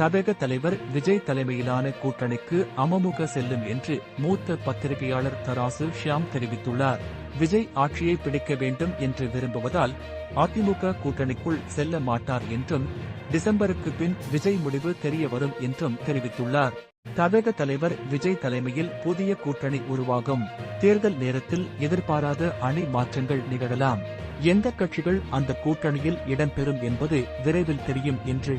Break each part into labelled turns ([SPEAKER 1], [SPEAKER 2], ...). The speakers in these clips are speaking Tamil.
[SPEAKER 1] தமிழக தலைவர் விஜய் தலைமையிலான கூட்டணிக்கு அமமுக செல்லும் என்று மூத்த பத்திரிகையாளர் தராசு ஷியாம் தெரிவித்துள்ளார். விஜய் ஆட்சியை பிடிக்க வேண்டும் என்று விரும்புவதால் அதிமுக கூட்டணிக்குள் செல்ல மாட்டார் என்றும், டிசம்பருக்கு பின் விஜய் முடிவு தெரிய வரும் என்றும் தெரிவித்துள்ளார். தமிழக தலைவர் விஜய் தலைமையில் புதிய கூட்டணி உருவாகும். தேர்தல் நேரத்தில் எதிர்பாராத அணி மாற்றங்கள் நிகழலாம். எந்த கட்சிகள் அந்த கூட்டணியில் இடம்பெறும் என்பது விரைவில் தெரியும் என்று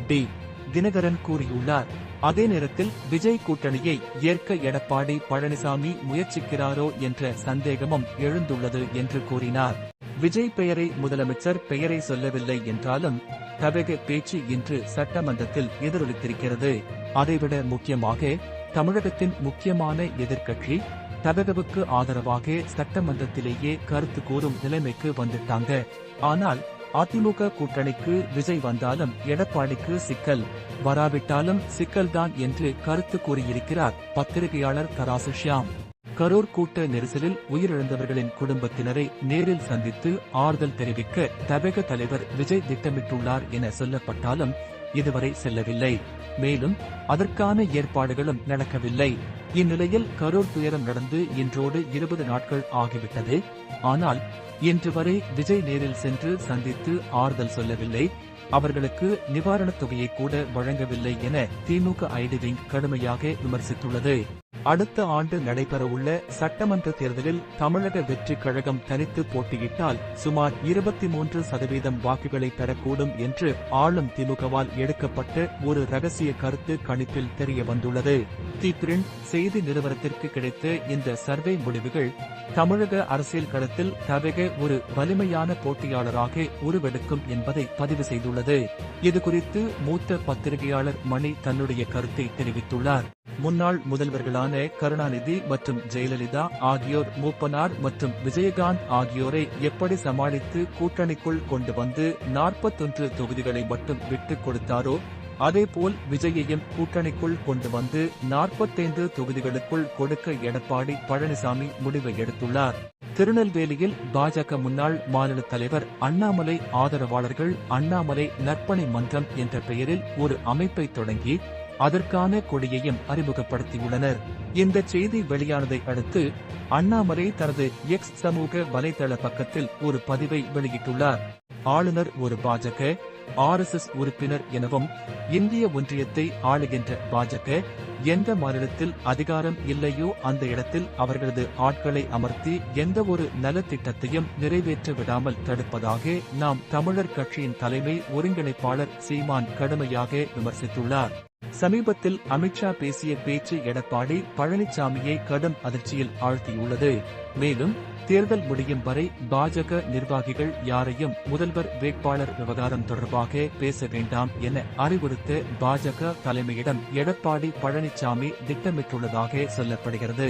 [SPEAKER 1] தினகரன் கூறியுள்ளார். அதே நேரத்தில் விஜய் கூட்டணியை ஏற்க எடப்பாடி பழனிசாமி முயற்சிக்கிறாரோ என்ற சந்தேகமும் எழுந்துள்ளது என்று கூறினார். விஜய் பெயரை முதலமைச்சர் பெயரை சொல்லவில்லை என்றாலும் தமிழக பேச்சு இன்று சட்டமன்றத்தில் எதிரொலித்திருக்கிறது. அதைவிட முக்கியமாக தமிழகத்தின் முக்கியமான எதிர்க்கட்சி தமிழகவுக்கு ஆதரவாக சட்டமன்றத்திலேயே கருத்து கூறும் நிலைமைக்கு வந்துட்டாங்க. ஆனால் அதிமுக கூட்டணிக்கு விஜய் வந்தாலும் எடப்பாடிக்கு சிக்கல், வராவிட்டாலும் சிக்கல்தான் என்று கருத்து கூறியிருக்கிறார் பத்திரிகையாளர் தராசு ஷியாம். கரூர் கூட்ட நெரிசலில் உயிரிழந்தவர்களின் குடும்பத்தினரை நேரில் சந்தித்து ஆறுதல் தெரிவிக்க தமிழக தலைவர் விஜய் திட்டமிட்டுள்ளார் என சொல்லப்பட்டாலும் இதுவரை செல்லவில்லை. மேலும் அதற்கான ஏற்பாடுகளும் நடக்கவில்லை. இந்நிலையில் கரூர் துயரம் நடந்து இன்றோடு 20 நாட்கள் ஆகிவிட்டது. ஆனால் இன்று வரை விஜய் நேரில் சென்று சந்தித்து ஆறுதல் சொல்லவில்லை. அவர்களுக்கு நிவாரணத் தொகையை கூட வழங்கவில்லை என திமுக ஐடி விங் கடுமையாக விமர்சித்துள்ளது. அடுத்த ஆண்டு நடைபெறவுள்ள சட்டமன்ற தேர்தலில் தமிழக வெற்றிக் கழகம் தனித்து போட்டியிட்டால் சுமார் 23% வாக்குகளை பெறக்கூடும் என்று ஆளும் திமுகவால் எடுக்கப்பட்ட ஒரு ரகசிய கருத்து கணிப்பில் தெரிய வந்துள்ளது. தி பிரிண்ட் செய்தி நிறுவனத்திற்கு கிடைத்த இந்த சர்வே முடிவுகள் தமிழக அரசியல் களத்தில் தமிழக ஒரு வலிமையான போட்டியாளராக உருவெடுக்கும் என்பதை பதிவு செய்துள்ளது. இதுகுறித்து மூத்த பத்திரிகையாளர் மணி தன்னுடைய கருத்தை தெரிவித்துள்ளார். முன்னாள் முதல்வர்களான கருணாநிதி மற்றும் ஜெயலலிதா ஆகியோர் மூப்பனார் மற்றும் விஜயகாந்த் ஆகியோரை எப்படி சமாளித்து கூட்டணிக்குள் கொண்டு வந்து 41 தொகுதிகளை மட்டும் விட்டுக் கொடுத்தாரோ அதேபோல் விஜயையும் கூட்டணிக்குள் கொண்டு வந்து 45 தொகுதிகளுக்குள் கொடுக்க எடப்பாடி பழனிசாமி முடிவை எடுத்துள்ளார். திருநெல்வேலியில் பாஜக முன்னாள் மாநில தலைவர் அண்ணாமலை ஆதரவாளர்கள் அண்ணாமலை நற்பணி மன்றம் என்ற பெயரில் ஒரு அமைப்பை தொடங்கி அதற்கான கொடியையும் அறிமுகப்படுத்தியுள்ளனர். இந்த செய்தி வெளியானதை அடுத்து அண்ணாமலை தனது எக்ஸ் சமூக வலைதள பக்கத்தில் ஒரு பதிவை வெளியிட்டுள்ளார். ஆளுநர் ஒரு பாஜக RSS உறுப்பினர் எனவும் இந்திய ஒன்றியத்தை ஆளுகின்ற பாஜக எந்த மாநிலத்தில் அதிகாரம் இல்லையோ அந்த இடத்தில் அவர்களது ஆட்களை அமர்த்தி எந்த ஒரு நலத்திட்டத்தையும் நிறைவேற்ற விடாமல் தடுப்பதாக நாம் தமிழர் கட்சியின் தலைமை ஒருங்கிணைப்பாளர் சீமான் கடுமையாக விமர்சித்துள்ளார். சமீபத்தில் அமித்ஷா பேசிய பேச்சு எடப்பாடி பழனிசாமியை கடும் அதிர்ச்சியில் ஆழ்த்தியுள்ளது. மேலும் தேர்தல் முடியும் வரை பாஜக நிர்வாகிகள் யாரையும் முதல்வர் வேட்பாளர் விவகாரம் தொடர்பாக பேச வேண்டாம் என அறிவுறுத்த பாஜக தலைமையிடம் எடப்பாடி பழனிசாமி திட்டமிட்டுள்ளதாக சொல்லப்படுகிறது.